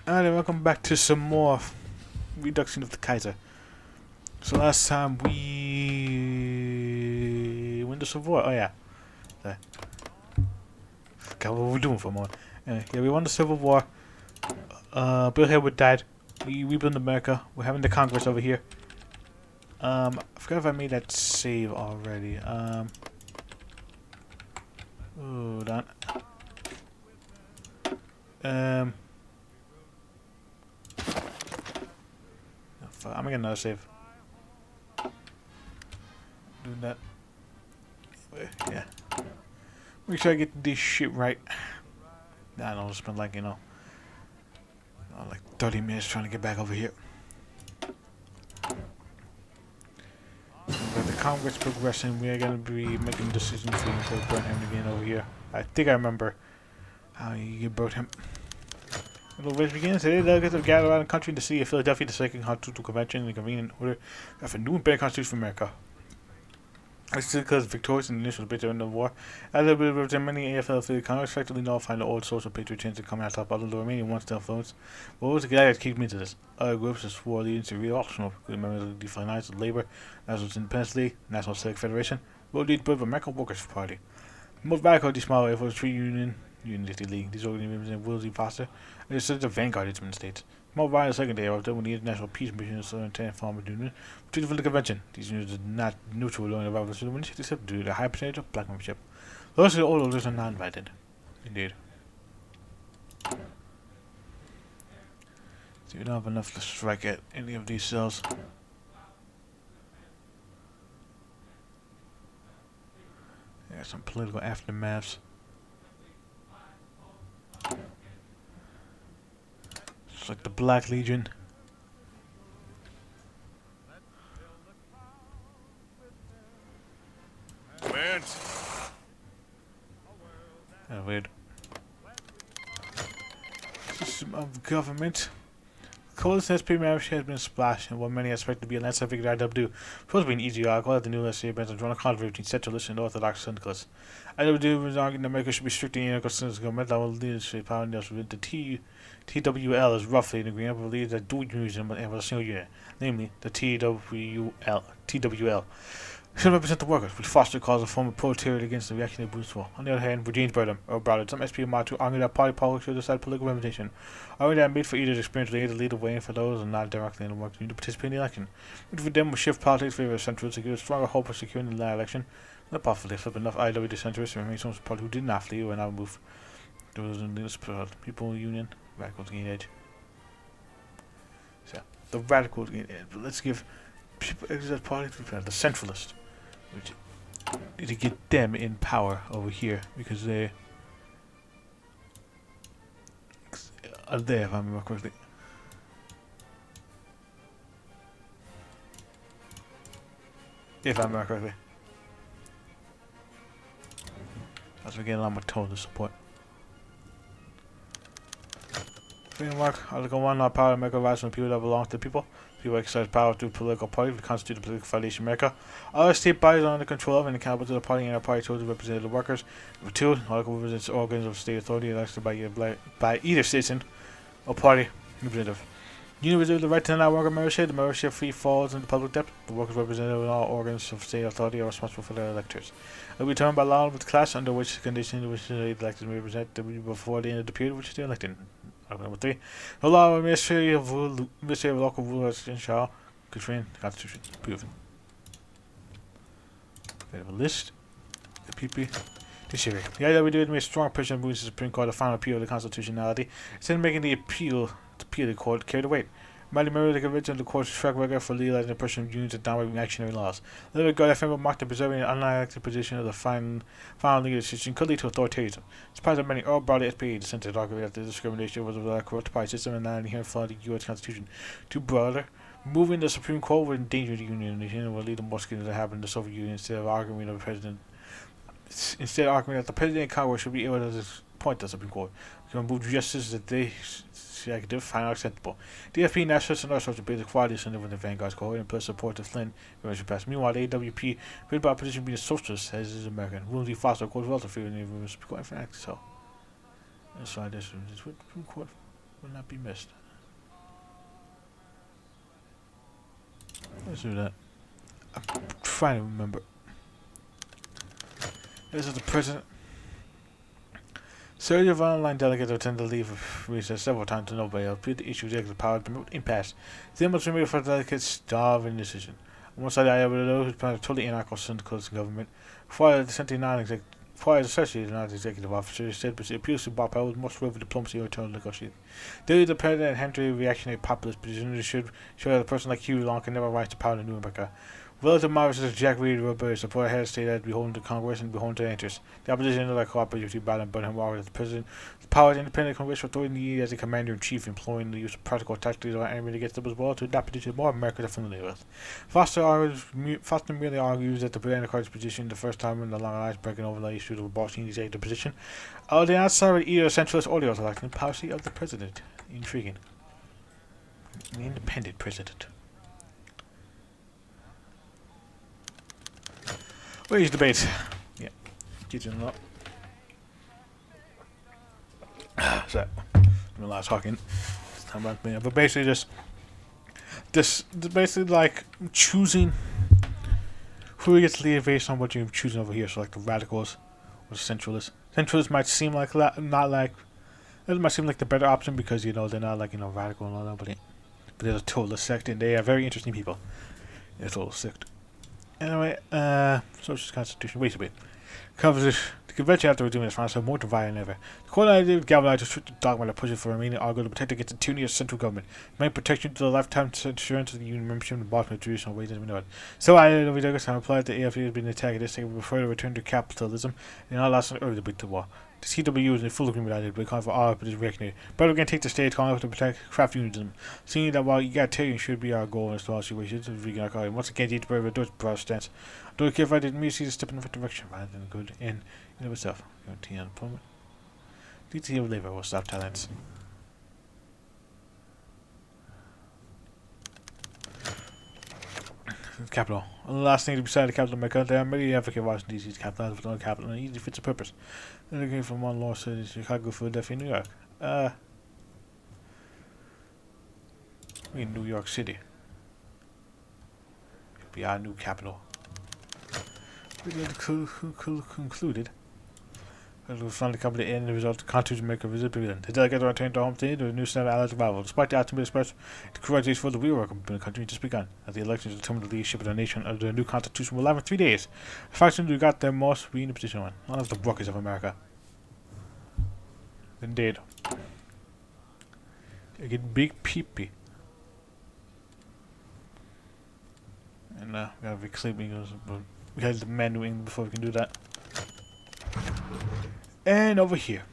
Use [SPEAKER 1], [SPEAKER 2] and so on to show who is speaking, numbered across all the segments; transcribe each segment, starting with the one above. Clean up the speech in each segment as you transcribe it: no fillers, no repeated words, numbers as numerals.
[SPEAKER 1] Alright, welcome back to some more reduction of the Kaiser. So last time we went to Civil War. Oh yeah, I forgot what we were doing for a moment. Anyway, yeah, we won the Civil War. Bill Haywood died. We rebuilt America. We're having the Congress over here. I forgot if I made that save already. Hold on. I'm gonna another save. Doing that. Yeah. Make sure I get this shit right. I don't spend like, like 30 minutes trying to get back over here. With the Congress progressing, we are going to be making decisions to burn him again over here. I think I remember how you burnt him. The race begins. Today, delegates have gathered around the country to see if Philadelphia the Second Constitutional Convention and convene in order of a new and better Constitution for America. This is because victorious in the initial debate during the war, as there were many AFL affiliated Congress effectively nullifying the old social patriot chants that come out top, although the remaining ones still votes. What was the guy that kicked me into this? Other groups that swore allegiance to re-optional members of the Finance, Labour, National Independence League, National Civic Federation, will lead the American Workers' Party. Most radical of these small efforts tree union, Unity League. These organizations and Willie Foster, and it's the vanguard of the states. More violent second day of when the International Peace Mission of Southern Ten Farmers Union treated for the convention. These units are not neutral during the revolution except due to the high percentage of black membership. Those of the old elders are not invited. Indeed. So we don't have enough to strike at any of these cells. There's some political aftermaths. It's like the Black Legion. Weird. System of government. Coalition SP membership has been splashed in what many expect to be a landslide victory IW. Supposed to be an easy article that the new SCA bands drawn a conflict between centralists and orthodox syndicalists. IW was arguing that America should be strictly anarcho syndicalist government that will leadership power and the TWL is roughly an agreement but believes that dual unionism and a single unit, namely the TWL. Should represent the workers, which Foster calls a form of proletariat against the reactionary Bruce war. On the other hand, Virginia's Burnham, or Broward, some SP march to argue that party politics should decide political representation. Arguing that made for either experience to lead the way and for those and not directly in the work to participate in the election. Which for them will shift politics in favor of centralists to give a stronger hope of securing the last election. Not possibly flip enough IW centrists and remain some party who did not flee or now move. There was in the People Union, radicals gain edge. So, the radicals gain edge. But let's give people exit party to the centralists. Which need to get them in power over here because they are there, if I remember correctly. If I remember correctly. As we get a lot more total support. Framework, Article 1, all power in America arises from people that belong to the people. People exercise power through political parties which constitute the political foundation of America. Other state bodies are under control of and accountable to the party and our party chosen to represent the workers. Number 2, article represents organs of state authority elected by either citizen or party representative. Union reserves the right to deny worker membership. The membership fee falls into public debt. The workers represented in all organs of state authority are responsible for their electors. It will be determined by law with the class under which conditions which the elected may represent before the end of the period which they are elected. Number 3. The law of Ministry of Local Rulers shall constrain the Constitution. Proven. We have a list. The PP. This year. The IWD made strong pressure on the Supreme Court to final appeal of the constitutionality, instead of making the appeal to the court carry the weight. Mighty mirror the convention of the court's track record for legalizing the pressure of unions and downright reactionary laws. The regard that framework marked the preserving an unelected position of the final legal decision could lead to authoritarianism. Despite that many broadly SPA dissented arguing that the discrimination was a corrupt party system and not an inherent flaw in the U.S. Constitution. Too broader, moving the Supreme Court would endanger the Union and would lead to more scandals that happened in the Soviet Union instead of arguing that the President and Congress should be able to appoint the Supreme Court. To remove justice that they executive find acceptable. DFP nationalists and others of basic qualities in the Vanguard's cohort and plus support the Flynn convention pass. Meanwhile, the AWP, written by opposition being a socialist, as is American. William Foster, of course, also favored the Supreme Court. In fact, so. That's why this Supreme Court. will not be missed. Let's do that. I'm trying to remember. This is the president. Surge of online delegates attend to leave of recess several times to nobody else. The issue of executive power to promote impasse. The must remain for delegates starve indecision. On one side, I have those who plan a totally anarcho-syndicalist government. Before the dissenting non-executive, before associated non-executive officers said, but it appeals to Bob Powell most with diplomacy or internal negotiating. Daily the president and Henry reactionary populist position should show that a person like Hugh Long can never rise to power in New America. Relative Morris's Jack Reed Roberts support head of state as beholden to Congress and beholden to interests. The opposition is like cooperative battle but him as the president. The power of independent congressional authority needed as a commander-in-chief, employing the use of practical tactics or enemy against them as well to adapt to more Americans are familiar with. Foster merely argues that the Democrats' position the first time in the long alliance breaking over the issue of abolishing the executive position. They outside of either centralist or the orthodox policy of the president. Intriguing. An independent president. Wage debate. Yeah. Teaching a lot. So, I'm a lot of talking. This time around me. But basically this basically like choosing who gets to lead based on what you're choosing over here. So like the radicals or the centralists. Centralists might seem like not like it might seem like the better option because they're not like radical and all that, but they're a total sect and they are very interesting people. They're a total sect. Anyway, Socialist Constitution. Wait a bit. Covers the convention after doing this France have more divided than ever. The core idea of galvanized restricted dogma that pushes for Armenian argue to protect against the tyranny of central government. Main protection to the lifetime assurance of the union membership and abolishment of traditional ways as we know it. So I have implied that AFE has been antagonistic and prefer to return to capitalism and not last an early debate to war. The CW is in full agreement on it, but calling for all but is reactionary. But we're going to take the stage calling to protect craft unionism. Seeing that while egalitarian should be our goal in this situations, as we can call it, once again, the broad stance. I don't care if I didn't merely see the step in the right direction, rather than good and in of itself. Guarantee unemployment. DT of labor will stop talents. Capital. The last thing to be decided the capital of America, there are many advocate Washington DC's capital with no capital and it easily fits a purpose. Then they came from one law city, Chicago, Philadelphia, New York. In New York City. It'll be our new capital. We concluded. As we finally come to the end, the result of the Constitution Maker visit Berlin. The delegates are returned to home state with a new set of allies arrival. Despite the optimism expressed, the courageous for the real work of the country just begun. As the elections determined the leadership of the nation under the new Constitution will last for 3 days. The factions who got their most be in the position on. None of the brokers of America. Indeed. They get big peepee. And we gotta be sleeping. We gotta demand New England before we can do that. And over here,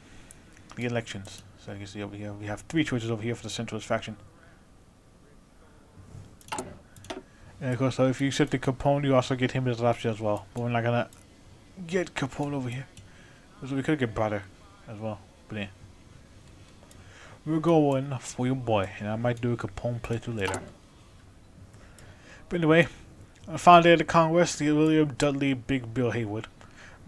[SPEAKER 1] the elections. So you can see over here, we have 3 choices over here for the centralist faction. And of course, so if you accept the Capone, you also get him as an option as well. But we're not gonna get Capone over here. So we could get Brother as well. But yeah. We're going for your boy, and I might do a Capone playthrough later. But anyway, on the final day of the Congress, the William Dudley Big Bill Haywood,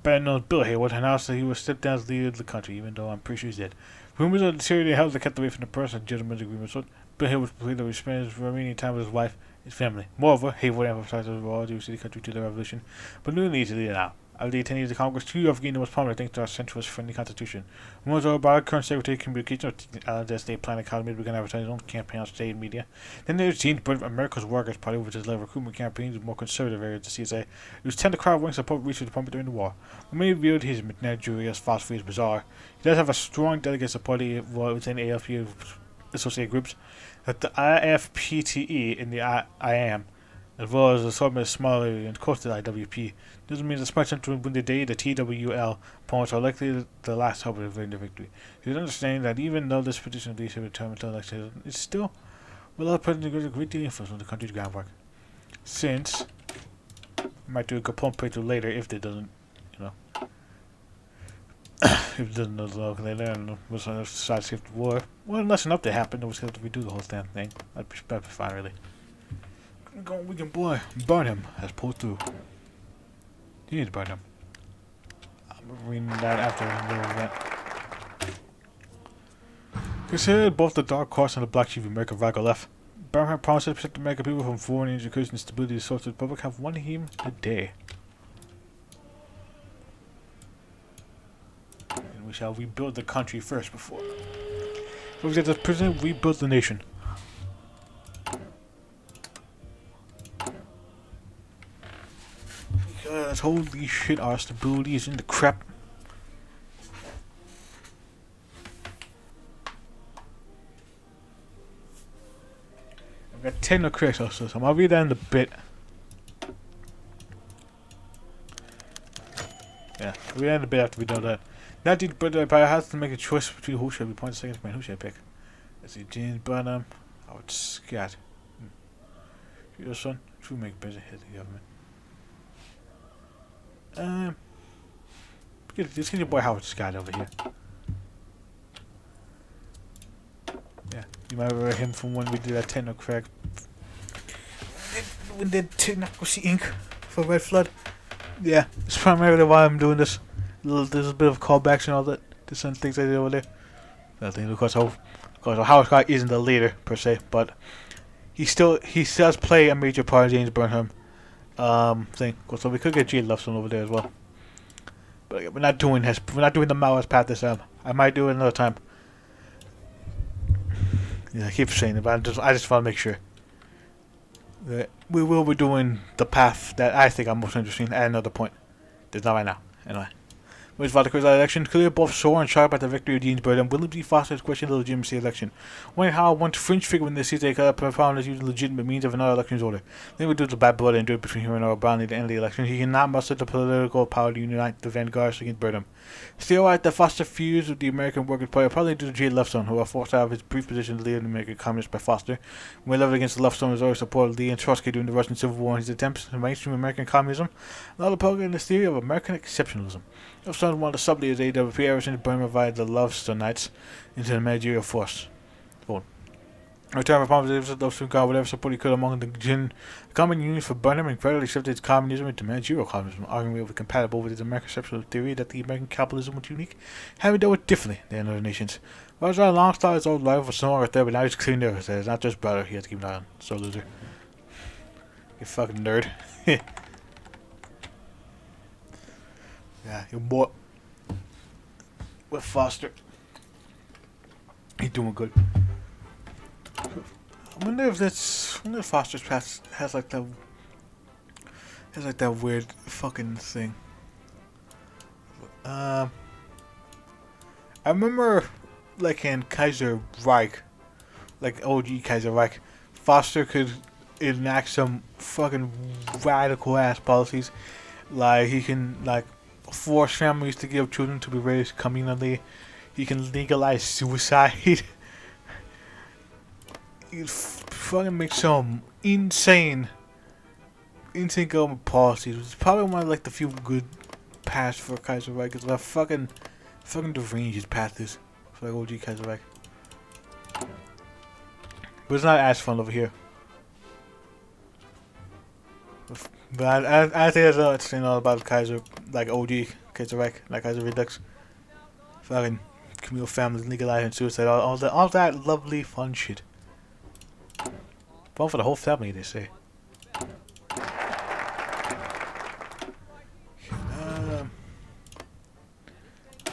[SPEAKER 1] better known as Bill Haywood, announced that he would step down as leader of the country, even though I'm pretty sure he's dead. Rumors of the tyranny held that kept away from the person and gentleman's agreement. So Bill Haywood completely spent his remaining time with his wife and his family. Moreover, Haywood emphasized his role to the country to the revolution, but no need to lead it out. Of the attendees of the Congress, 2 have gained the most prominent thanks to our centralist-friendly Constitution. Rumors are about current Secretary of Communications of the State Plan Economy to begin advertising his own campaign on state media. Then there's James Byrd of America's Workers' Party, which has led recruitment campaigns in more conservative areas of the CSA. It was tend to crowd-winning support research department during the war. When many viewed his managerial philosophy as bizarre, he does have a strong delegate support within AFP associated groups, that the IFPTE and the IAM, as well as the assortment of smaller and close to the IWP. Doesn't mean despite central win the day, the TWL opponents are likely the last hope of the victory. You should understand that even though this position of leadership determined to election, it's still will put a great deal of influence on the country's groundwork. Since I might do a Capone playthrough later if it doesn't, if it doesn't know the local later and was decided to escape the war. Well, unless an update happened, then we still have to redo the whole damn thing. That'd be fine, really. We can burn him as pulled through. You need to burn him. I'm reading that after the event. Considered both the Dark Horse and the Black Sheep of America right or left. Birmingham promises to protect the American people from foreign incursions and stability of the Socialist Republic have won him the day. And we shall rebuild the country first before we get this president, rebuild the nation. Because holy shit, our stability is in the crap. I've got 10 correct also, so I'll read that in a bit. Yeah, I'll read that in a bit after we do that. Now, but I have to make a choice between who should be point second command. Who should I pick? Let's see, James Burnham. I would scat. Your son, true make better head of the government. Let's get your boy Howard Scott over here. Yeah, you might remember him from when we did that Technocrack. We did Technocracy Inc. for Red Flood. Yeah, it's primarily why I'm doing this. There's a bit of callbacks and all that. To some things I did over there. I think because Howard Scott isn't the leader per se, but he does play a major part in James Burnham thing. So we could get Jade Lufson over there as well. But we're not doing the Maoist path this time. I might do it another time. Yeah, I keep saying it, but I just want to make sure that we will be doing the path that I think I'm most interested in at another point. There's not right now. Anyway. Which about the election, clearly both sore and sharp at the victory of James Burnham. Will it be Foster's question the legitimacy of the election? Wondering how one fringe figure when they see they could have found as using legitimate means of another election order. Then we do the bad blood and do it between him and O'Brien at the end of the election. He cannot muster the political power to unite the vanguards against Burnham. Still at the Foster fused with the American Workers' Party, probably due to J. Lufstone, who are forced out of his brief position as leader of the American Communists by Foster. When leveled against Lufstone, has always supported Lee and Trotsky during the Russian Civil War and his attempts to mainstream American communism. Another program in this theory of American exceptionalism. Lufstone wanted to sublead his AWP ever since Burnham invited the Lufstonites into the managerial force. Return of promises of Lufstone got whatever support he could among the common union for Burnham and gradually shifted communism into managerial communism, arguing it was compatible with his American exceptional theory that the American capitalism was unique, having dealt with differently than other nations. Roger alongside his old rival for some longer there, but now he's clean there. It's not just brother, he has to keep an eye on. So loser. You fucking nerd. Yeah, your boy. With Foster. He's doing good. I wonder if Foster's path has like that weird fucking thing. I remember like in Kaiser Reich, like OG Kaiser Reich, Foster could enact some fucking radical ass policies. Like he can like force families to give children to be raised communally. He can legalize suicide. He fucking make some insane government policies. It's probably one of like the few good paths for Kaiser Reich. Because the fucking deranged his path is for like OG Kaiser Reich. But it's not as fun over here. But I think there's a lot to say about Kaiser, like OG Kaiser Reich, like Kaiser Redux. Fucking communal families legalizing suicide, all that lovely fun shit. Fun for the whole family, they say.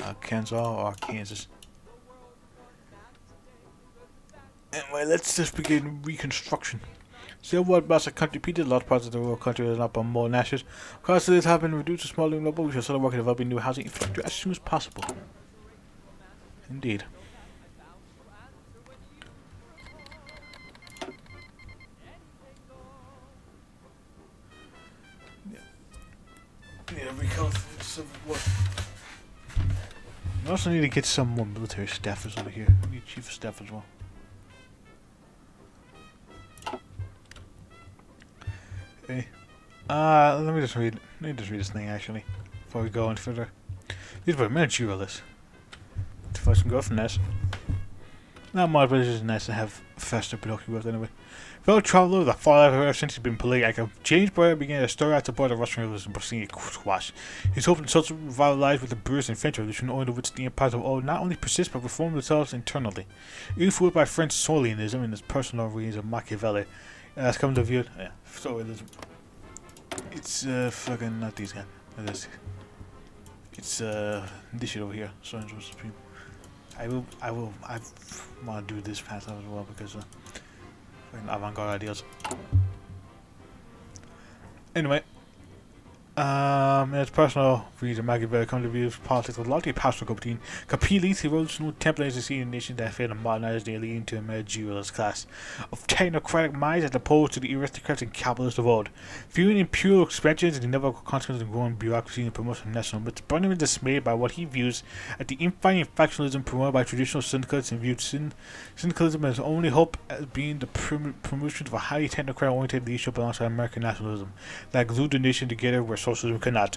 [SPEAKER 1] Arkansas or Kansas. Anyway, let's just begin reconstruction. Still, what about the country? Peter, large parts of the rural country is not by more nations. Costs of this have been reduced to smaller and local. We shall start working on developing new housing infrastructure as soon as possible. Indeed. Yeah, recover from the Civil War. We also need to get some more military staffers over here. We need chief of staff as well. Okay. Let me just read this thing actually before we go any further. These were managerial list. To first go from this. Not much, but it's just nice to have faster production growth anyway. Fellow traveler, the far life ever since he's been politic. James Boyer began a story out to support the Russian Revolution, but seeing it squash. His hope and social revitalized with the British and French Revolution, owing to which the empires of old not only persist but reform themselves internally. Influenced by French socialism and his personal reasons of Machiavelli, as comes to view. Yeah, socialism. It's fucking not these guys. It's this shit over here. Socialism Supreme. I want to do this pass as well because avant-garde ideas. Anyway, in his personal reason, Machiavelli comes to view politics with largely pastoral completely revolutionary templates to see a nation that failed to modernize their leading to a managerialist class of technocratic minds as opposed to the aristocrats and capitalists of old. Viewing imperial expansions and the inevitable consequences of growing bureaucracy and promotion of national myths, Burnham is dismayed by what he views as the infighting and factionalism promoted by traditional syndicalists and viewed syndicalism as only hope as being the promotion of a highly technocrat-oriented leadership alongside American nationalism that glued the nation together where socialism could not.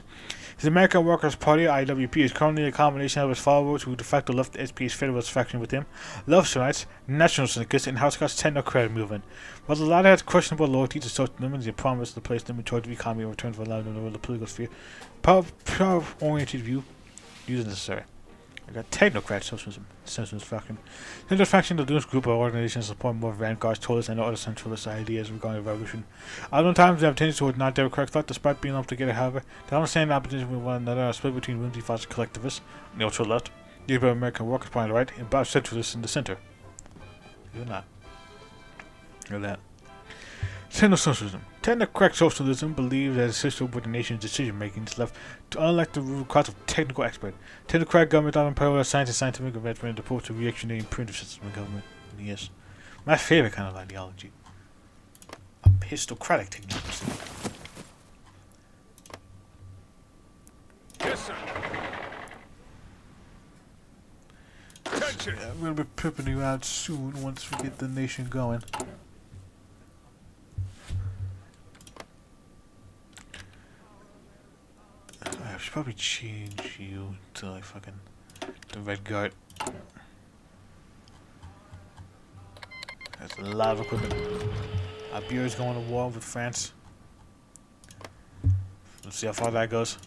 [SPEAKER 1] His American Workers' Party (IWP) is currently a combination of his followers who de facto left the SP's Federalist faction with him, left-rights, national syndicalists, and House Scott's technocratic movement. While the latter has questionable loyalty to socialism and the promise to place them in charge of the economy in return for allowing them to rule the political sphere, power-oriented view is necessary. I got technocrat socialist faction. Centralist faction of this group of organizations support more vanguards, totalists, and other centralist ideas regarding the revolution. Times they have tendency towards non-democratic thought, despite being lumped together, however, they understand the opposition with one another are split between whimsy thoughts and collectivists on the ultra-left, the American Workers' Party on the right, and about centralists in the center. You're not. You're that. Techno-socialism. Technocratic socialism believes that a system where the nation's decision-making is left to unelected rule class of technical expert. Technocratic government often parallels science and scientific advancement as opposed to reactionary and primitive systems of government. Yes. My favorite kind of ideology. Histocratic technocracy.
[SPEAKER 2] Yes, sir. Attention.
[SPEAKER 1] I'm going to be pimping you out soon once we get the nation going. I should probably change you to like fucking the red guard. That's a lot of equipment. Iberia's going to war with France. Let's see how far that goes.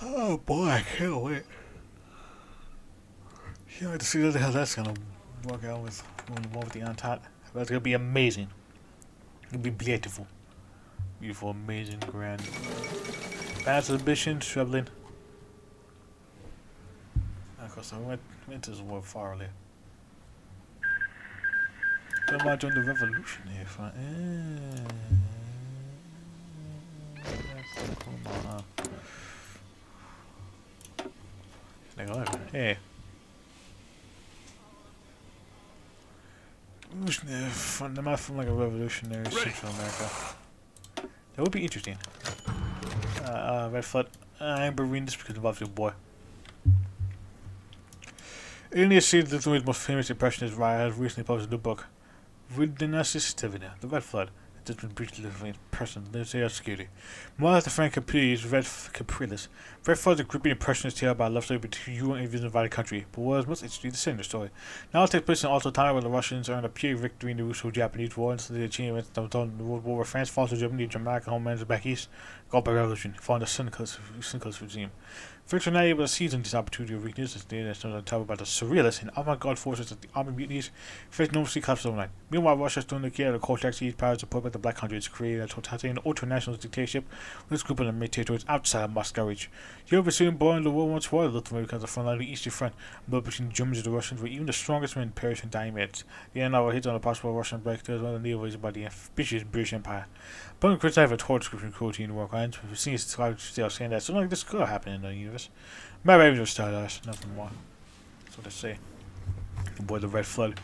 [SPEAKER 1] Oh boy, I can't wait. Can't wait to see how that's gonna work out with going to war with the Entente. That's gonna be amazing. It'll be beautiful. Beautiful, amazing, grand. Bad ambition, troubling. Of course, I went to this war far earlier. Don't mind join the revolution here, fine. That's cool. Hey. Revolutionary, from like a revolutionary Central America. That would be interesting. Red Flood. I'm reading this because it involves your boy. India sees Lithuania's most famous impressionist writer has recently published a new book, Vidinasistivina, The Red Flood. It has been breached Lithuanian person, lives here security. More like the Frank Capriles, Red Flood is a gripping impressionist tale about a love story between you and a divided country, but what is most interesting is the center story. Now it takes place in also time where the Russians earned a pure victory in the Russo-Japanese War and the achievements of the World War where France falls to Germany, Jamaica homelands back east, called by revolution, following the syndicalist regime. French were not able to seize on this opportunity of weakness as they started on top about the surrealists and avant-garde forces of the army mutinies. French normally collapsed overnight. Meanwhile, Russia stormed the key of the Kolchak seized powers supported by the Black Hundreds, created a totalitarian ultra-nationalist dictatorship with this group of the territories outside of Moscow reach. Europe was soon born in the World War II, Lithuania becomes the front line of the Eastern Front, but between the Germans and the Russians, where even the strongest men perished in dying minutes. The end of our hits on the possible Russian breakthrough as well as the needle by the ambitious British Empire. But criticized for torture, description, cruelty, and war crimes, we've seen still saying that something like this could happen in the universe. My baby just Stardust, nothing more. That's what they say. The boy, the Red Flood.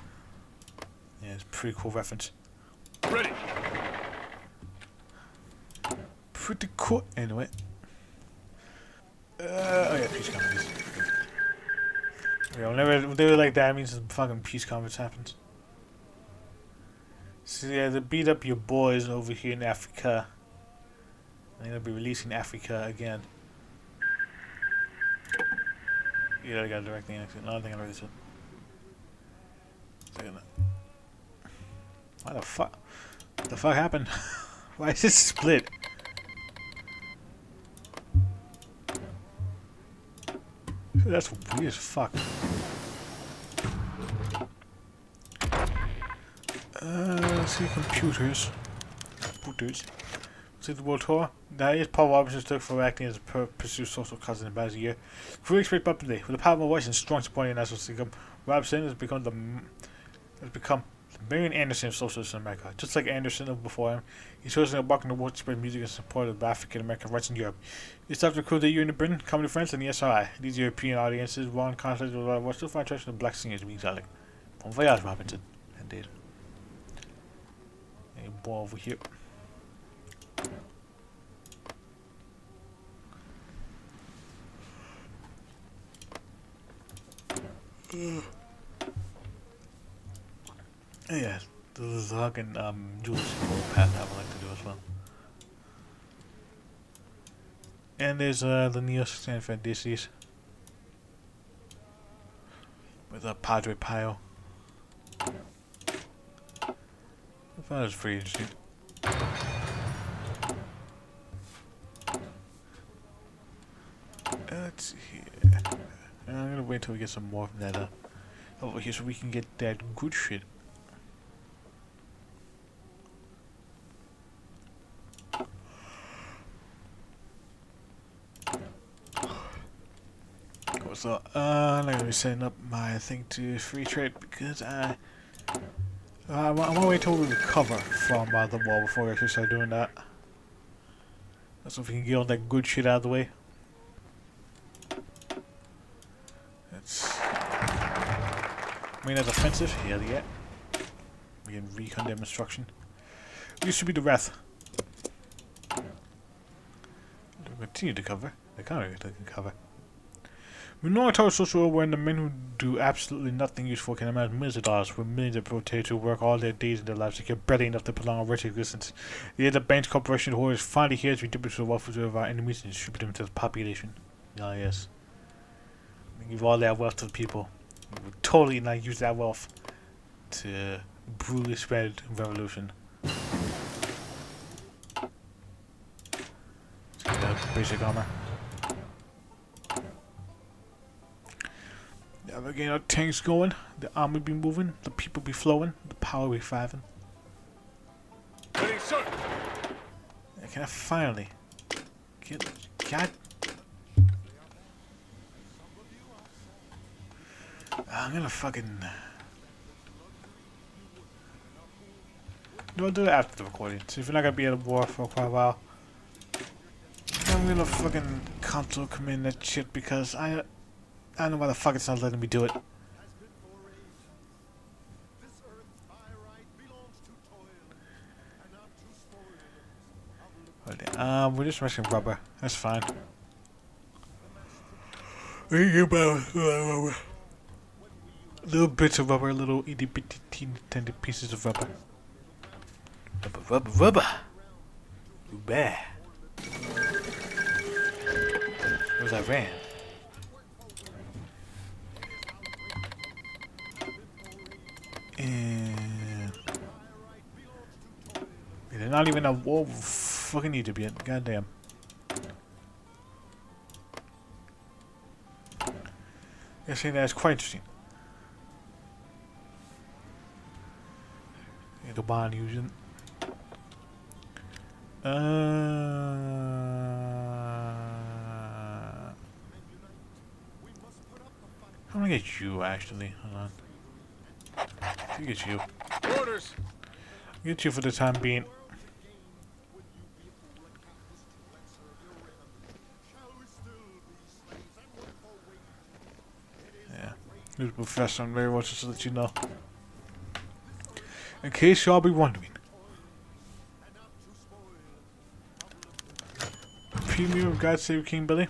[SPEAKER 1] Yeah, it's a pretty cool reference.
[SPEAKER 2] Ready.
[SPEAKER 1] Pretty cool. Anyway. Oh yeah, peace conference. Whenever they like that, means some fucking peace conference happens. So yeah, they beat up your boys over here in Africa. And they'll be releasing Africa again. Yeah, I got directly next to it. Another thing I already said. Second. Why the fuck? What the fuck happened? Why is this split? That's weird as fuck. Let's see computers. See the world tour. That is Paul Robinson took for acting as a pursued social cause in about a year. Free expect up today. With the power of voice and strong support in national income, Robinson has become the Marion Anderson of socialists in America. Just like Anderson before him, he's chosen to embark on the war to spread music in support of African American rights in Europe. He started to recruit the Union of Britain, Comedy France, and the SRI. These European audiences were in conflict with what still find attraction of black singers being exotic. Bon voyage, Robinson. Indeed. A boy over here. Yeah, this is the fucking Julius path I would like to do as well. And there's the Neo San Francisco's with Padre Pio. I thought it was pretty interesting. Let's see here. I'm gonna wait till we get some more from that over here so we can get that good shit. So, I'm gonna be setting up my thing to free trade because I wanna wait till we recover from the wall before we actually start doing that. So if we can get all that good shit out of the way. That's that's offensive. Hell yeah. We can recon demonstration. We used to be the Wrath. We'll continue to cover. The economy can cover. We know our social when the men who do absolutely nothing useful can amass millions of dollars with millions of protesters who work all their days in their lives to get barely enough to prolong a wretched existence. The other banks, corporation who is finally here to redistribute the wealth of our enemies and distribute them to the population. Ah, yes. We give all that wealth to the people. We would totally not use that wealth to brutally spread revolution. Let's get that basic armor. Yeah, we're getting our tanks going, the army be moving, the people be flowing, the power be thriving.
[SPEAKER 2] Ready, sir.
[SPEAKER 1] Yeah, can I finally get God? I'm gonna fucking. No, I'll do it after the recording. So if you're not gonna be at a war for quite a while, I'm gonna fucking console command that shit because I don't know why the fuck it's not letting me do it. We're just missing rubber. That's fine. Little bits of rubber, little itty bitty teeny tiny pieces of rubber. Rubber. Rubber. Where's that ran? And they're not even a war fucking Egypt yet. Goddamn. I see that's quite interesting. The bond using. I'm gonna get you actually. Hold on. I'll get you.
[SPEAKER 2] Orders.
[SPEAKER 1] Get you for the time being. Yeah. This professor, I'm very much just to let you know. In case y'all be wondering. Premiere of God Save King Billy.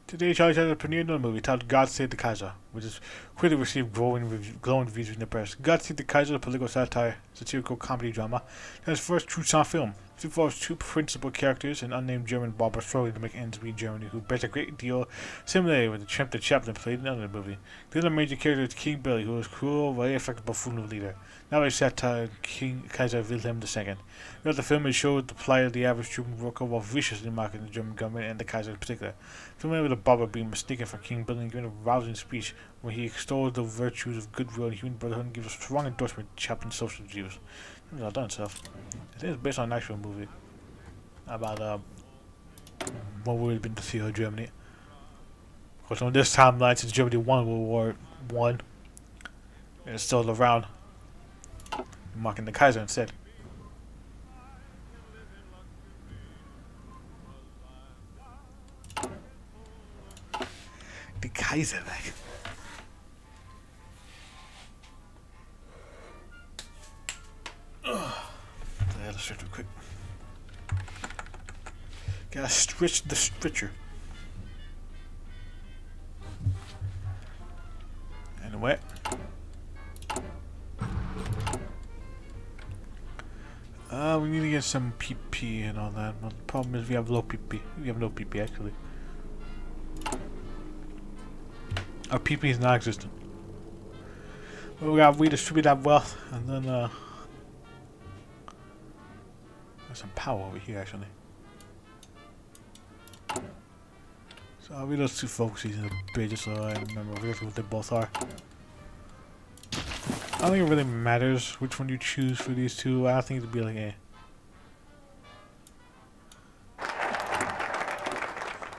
[SPEAKER 1] Today, Charlie has premiered a movie titled God Save the Kaiser, which has quickly received glowing reviews in the press. God Save the Kaiser, a political satire, satirical comedy drama, is his first true sound film. It involves two principal characters, an unnamed German barber struggling to make ends meet in Germany, who bears a great deal similarity with the chimp that Chaplin played in another movie. The other major character is King Billy, who is cruel, very effective buffoon of leader. Now a satire King Kaiser Wilhelm II. Throughout the film, it showed the plight of the average German worker while viciously mocking the German government and the Kaiser in particular. Filming with the barber being mistaken for King Billy and giving a rousing speech where he extols the virtues of goodwill and human brotherhood and gives a strong endorsement to Chaplin's social views. It was all done stuff. I think it's based on an actual movie about what would have been the theater of Germany. Of course, on this timeline, since Germany won World War One, it's still around, mocking the Kaiser instead. The Kaiser, like. Let's stretch real quick. Gotta stretch the stretcher. Anyway. We need to get some PP and all that. But the problem is we have low PP. We have no PP actually. Our PP is non-existent. But we gotta redistribute that wealth and then there's some power over here actually. So I'll read those two folks in a bit just so I remember exactly what they both are. I don't think it really matters which one you choose for these two. I don't think it'd be like a.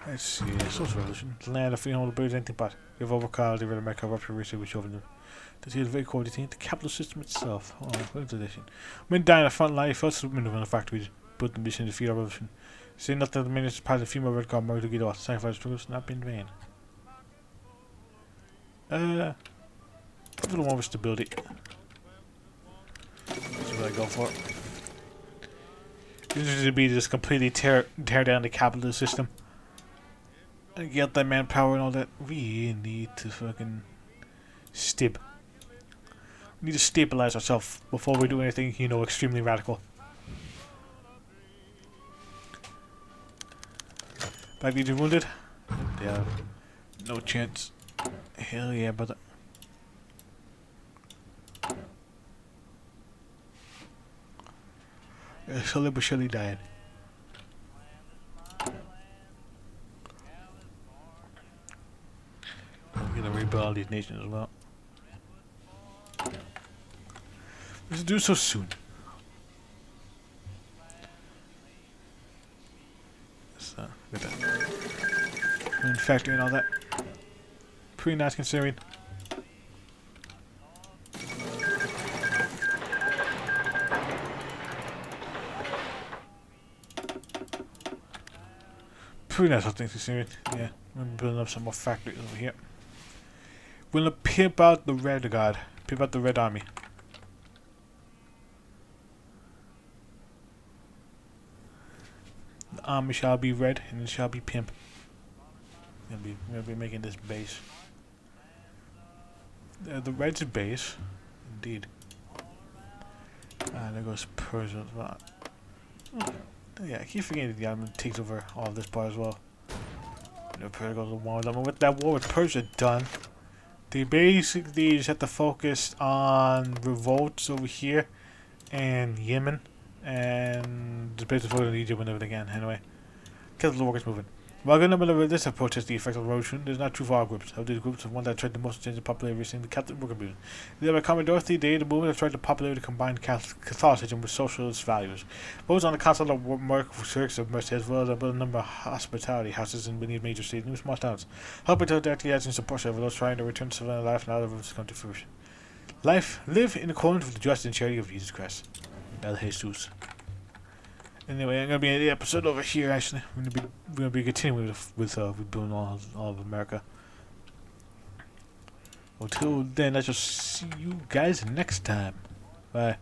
[SPEAKER 1] Let's see, social revolution. The land of freedom of the birds, anything but. You have overcrowded, the red America, rupture, research, which over them. To see the very core detained, the capitalist system itself. Oh, what is this? Men dying in the front line, first women in the factories, built the mission to defeat our revolution. Say nothing of the ministers part of the female red guard murdered to get off. Sacrifice struggles not been in vain. A little more stability. That's what I go for. This is to be just completely tear down the capitalist system. And get that manpower and all that. We need to fucking we need to stabilize ourselves before we do anything, you know, extremely radical. Back these wounded? They have no chance. Hell yeah, brother. Slowly but surely dying. We're gonna rebuild all these nations as well. Let's do so soon. Look at that. Moon factory and all that. Pretty nice considering. Pretty nice, I think, considering. Yeah, we're building up some more factories over here. We're gonna pimp out the Red Guard. Pimp out the Red Army. The army shall be red, and it shall be pimp. We're gonna be making this base. The red's base, indeed. There goes Persia as well. Oh, yeah, I keep forgetting that the Ottoman takes over all of this part as well. Persia goes to war with them. And with that war with Persia done, they basically just have to focus on revolts over here and Yemen. And the basically focus on Egypt whenever they can, anyway. Keep the war gets moving. While a good number of religious have protested the effects of the revolution, it is not true for all groups. Of these groups, the one that tried the most to change the popularity of the Catholic worker movement. Led by Commodore Dorothy, they, the movement, have tried to populate combine Catholicism with socialist values. Those on the concept of work works of mercy, as well as a number of hospitality houses in many major cities and small towns, helping to directly act in support of those trying to return to civilian life and other rooms come to fruition. Live in accordance with the justice and charity of Jesus Christ. El Jesus. Anyway, I'm gonna be in the episode over here. Actually, we're gonna be continuing with building all of America. Until then, let's just see you guys next time. Bye.